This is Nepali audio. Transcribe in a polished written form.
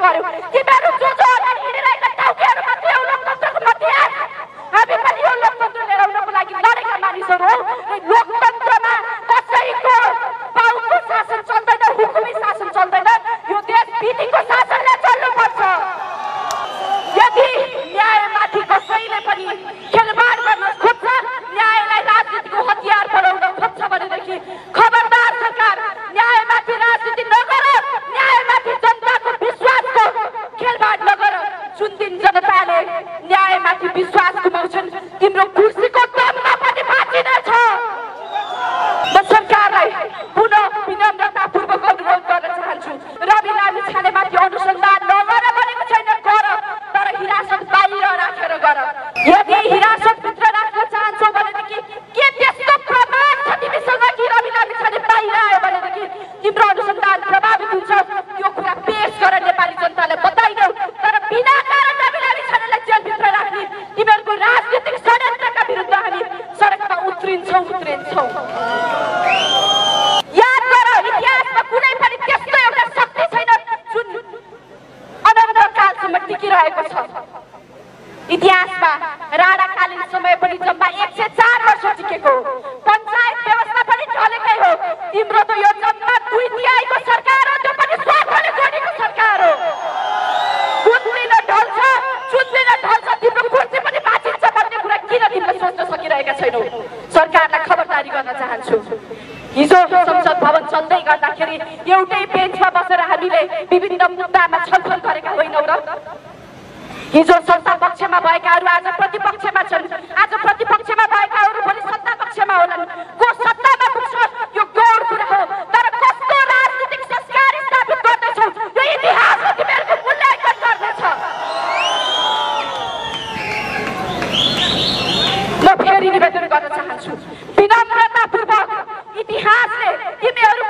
गर्यो तिमीहरू जो जो अगाडि हिँडिरहेका टाउकेहरू मात्रै हो लोकतन्त्रको मध्यास हामी पनि यो लोकतन्त्र लिएर आउनको लागि लडेका मानिसहरू हौ लोकतन्त्रमा कसैको बाउको शासन चल्दैन हुकुमी शासन चल्दैन यो देश विधिको शासनले चल्नुपर्छ यदि न्यायमाथि कसैले पनि खेलबाड गर्न खोज्छ न्यायलाई राजनीतिको हतियार बनाउन खोज्छ भनेदेखि खबरदार सरकार न्यायमाथि राजनीति नगर न्यायमाथि जनताको विश्वासको खेलबाड नगर जुन दिन जनताले न्यायमाथि विश्वास गुमाउँछन् तिम्रो कुर्सीको दममा पनि बाँचिनेछ म सरकारलाई पुनः विनम्रतापूर्वक अनुरोध गर्न चाहन्छु रवि लामिछानेमाथि अनुसन्धान नगर भनेको छैन गर तर हिरासत बाहिर राखेर गर यदि हिरासतभित्र राख्न चाहन्छौ भनेदेखि के त्यस्तो प्रमाण छ तिमीसँग कि रवि लामिछाने बाहिर आयो भनेदेखि तिम्रो अनुसन्धान प्रभावित हुन्छ यो कुरा पेश गर नेपाली जनतालाई बताइदेऊ तर बिना कारण रवि लामिछानेलाई जेलभित्र राख्ने तिमीहरूको राजनीतिक षड्यन्त्रका विरुद्ध हामी सडकमा उत्रिन्छौँ याद गर इतिहासमा कुनै पनि त्यस्तो एउटा शक्ति छैन जुन अनन्तकालसम्म टिकिरहेको छ इतिहासमा राणाकालीन समय पनि जम्मा 104 वर्ष टिकेको पञ्चायत व्यवस्था पनि ढलेकै हो तिम्रो त यो जम्मा 2 तिहाईको सरकार हो त्यो पनि स्वार्थले जोडेको सरकार हो कुन ढल्छ तिम्रो कुर्सी पनि बाँचिन्छ भन्ने कुरा किन तिमीले सोच्न सकिरहेका छैनौ सरकारलाई खबरदारी गर्न चाहन्छु हिजो संसद भवन चल्दै गर्दाखेरि एउटै बेन्चमा बसेर हामीले विभिन्न मुद्दामा छलफल गरेका होइनौ र हिजो सत्ता पक्षमा भएकाहरू आज प्रतिपक्षमा छन् आज प्रतिपक्षमा भएकाहरू भोलि सत्ता पक्षमा होलान् को सत्तामा पुग्छ यो गौर कुरा हो तर कस्तो राजनीतिक संस्कार स्थापित गर्दैछौ यो इतिहासमा तिमीहरूको मूल्याङ्कन गर्नेछ म फेरि निवेदन गर्न चाहन्छु विनम्रतापूर्वक इतिहासले तिमीहरू